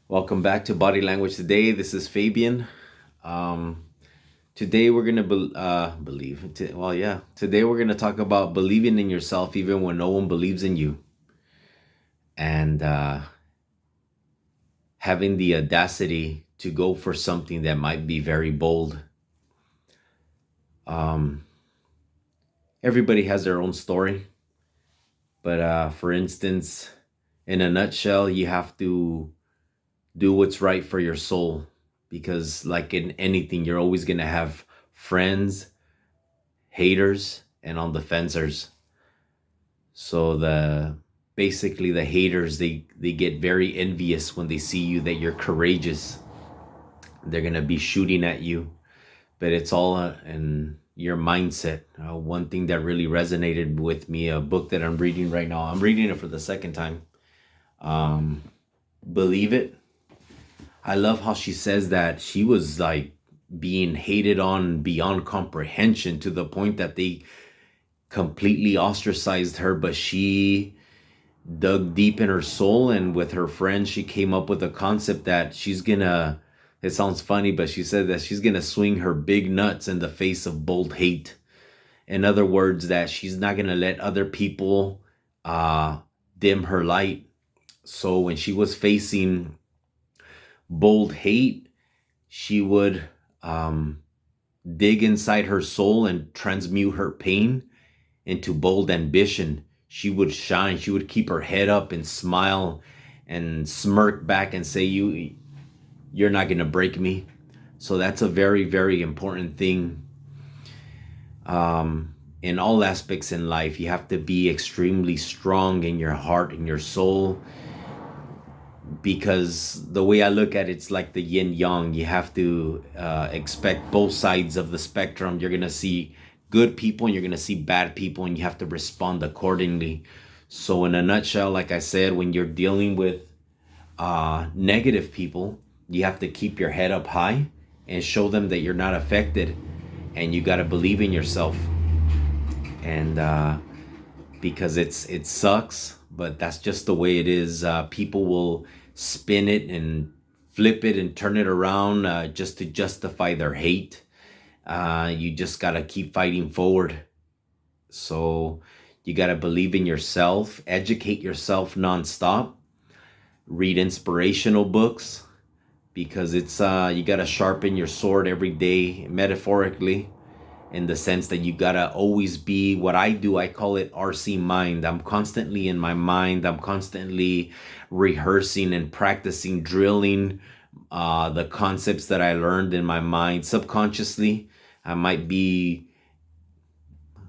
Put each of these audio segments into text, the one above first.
Welcome back to Body Language Today. This is Fabian. Um, Today we're gonna believe. Today we're gonna talk about believing in yourself even when no one believes in you, and having the audacity to go for something that might be very bold. Um, Everybody has their own story, but for instance, in a nutshell, you have to do what's right for your soul, because like in anything, you're always gonna have friends, haters, and on the fencers. So the basically the haters, they get very envious when they see you that you're courageous. They're gonna be shooting at you, but it's all in your mindset. One thing that really resonated with me, a book that I'm reading right now. I'm reading it for the second time. Um, Believe It. I love how she says that she was like being hated on beyond comprehension to the point that they completely ostracized her, but she dug deep in her soul, and with her friends she came up with a concept that she's gonna, it sounds funny, but she said that she's gonna swing her big nuts in the face of bold hate. In other words, that she's not gonna let other people uh dim her light. So when she was facing bold hate, she would um dig inside her soul and transmute her pain into bold ambition. She would shine. She would keep her head up and smile and smirk back and say, you're not going to break me." So that's a very, very important thing. In all aspects in life, you have to be extremely strong in your heart and your soul, because the way I look at it, it's like the yin yang. You have to expect both sides of the spectrum. You're gonna see good people and you're gonna see bad people, and you have to respond accordingly. So, in a nutshell, like I said, when you're dealing with negative people, you have to keep your head up high and show them that you're not affected, and you got to believe in yourself. And because it sucks, but that's just the way it is. People will spin it and flip it and turn it around just to justify their hate. You just gotta keep fighting forward. So you gotta believe in yourself, educate yourself nonstop, read inspirational books, because it's you gotta sharpen your sword every day, metaphorically, in the sense that you gotta always be, what I do, I call it RC mind. I'm constantly in my mind. I'm constantly rehearsing and practicing, drilling the concepts that I learned in my mind subconsciously. I might be,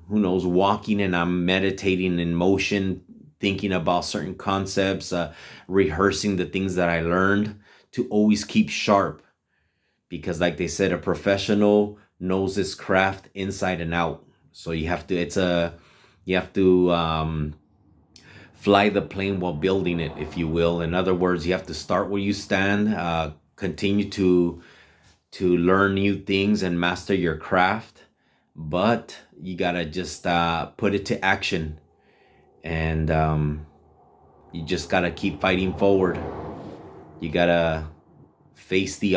who knows, walking and I'm meditating in motion, thinking about certain concepts, rehearsing the things that I learned to always keep sharp. Because like they said, a professional knows his craft inside and out. So you have to, you have to fly the plane while building it, if you will. In other words, you have to start where you stand, continue to learn new things and master your craft, but you gotta just put it to action. And you just gotta keep fighting forward. You gotta face the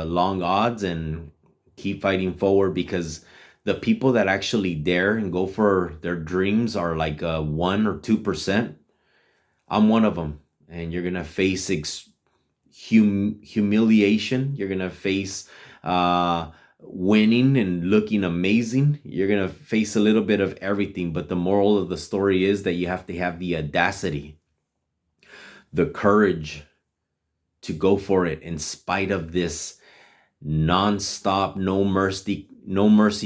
long odds and keep fighting forward, because the people that actually dare and go for their dreams are like 1 or 2%. I'm one of them, and you're gonna face humiliation. You're gonna face uh, winning and looking amazing. You're gonna face a little bit of everything, but the moral of the story is that you have to have the audacity, the courage to go for it in spite of this non-stop, no mercy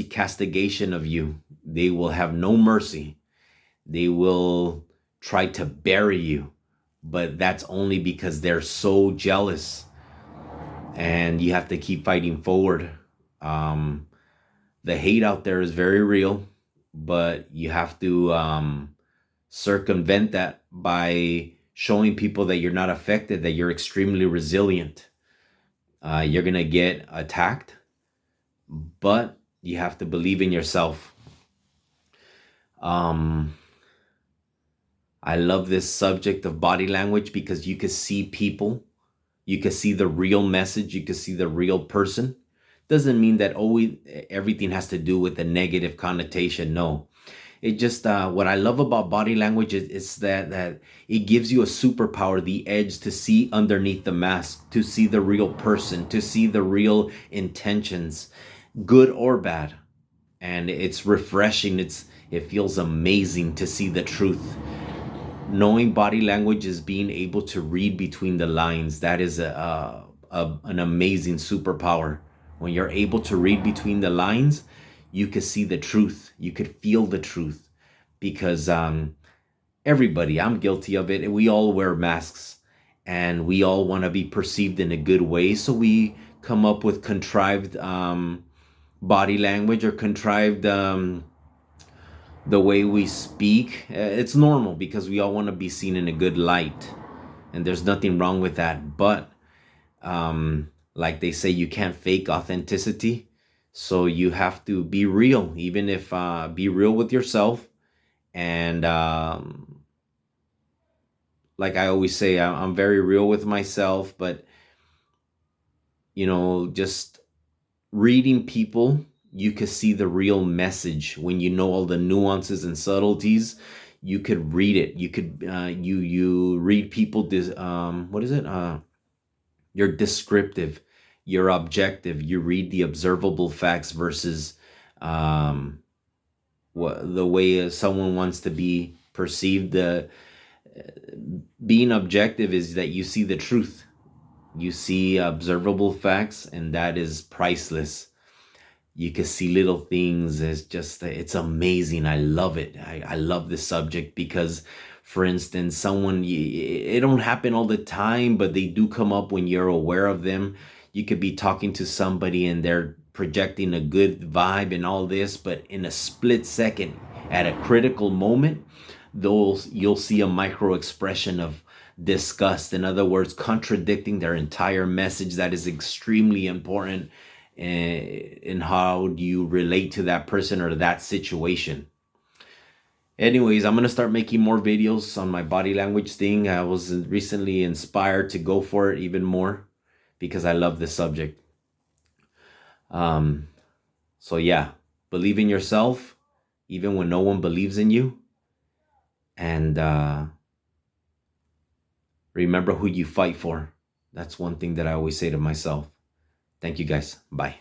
castigation of you. They will have no mercy. They will try to bury you, but that's only because they're so jealous. And you have to keep fighting forward. um the hate out there is very real, but you have to circumvent that by showing people that you're not affected, that you're extremely resilient. You're gonna get attacked, but you have to believe in yourself. Um, I love this subject of body language because you can see people You can see the real message. You can see the real person. Doesn't mean that always everything has to do with a negative connotation. No, it just what I love about body language is that it gives you a superpower, the edge to see underneath the mask, to see the real person, to see the real intentions, good or bad. And it's refreshing. It feels amazing to see the truth. Knowing body language is being able to read between the lines. That is an amazing superpower. When you're able to read between the lines, you could see the truth. You could feel the truth because everybody, I'm guilty of it. We all wear masks and we all want to be perceived in a good way. So we come up with contrived body language or contrived the way we speak. It's normal because we all want to be seen in a good light, and there's nothing wrong with that. But like they say, you can't fake authenticity, so you have to be real. Even if be real with yourself, and like I always say, I'm very real with myself. But just reading people, you could see the real message when you know all the nuances and subtleties. You could read it. You could you read people. What is it? You're descriptive. You're objective. You read the observable facts versus what the way someone wants to be perceived. Being objective is that you see the truth. You see observable facts, and that is priceless. You can see little things. It's amazing. I love it. I love this subject because, for instance, it don't happen all the time, but they do come up when you're aware of them. You could be talking to somebody and they're projecting a good vibe and all this, but in a split second, at a critical moment, you'll see a micro expression of disgust. In other words, contradicting their entire message. That is extremely important in how do you relate to that person or that situation. Anyways, I'm going to start making more videos on my body language thing. I was recently inspired to go for it even more because I love this subject. So yeah, believe in yourself even when no one believes in you. And remember who you fight for. That's one thing that I always say to myself. Thank you guys. Bye.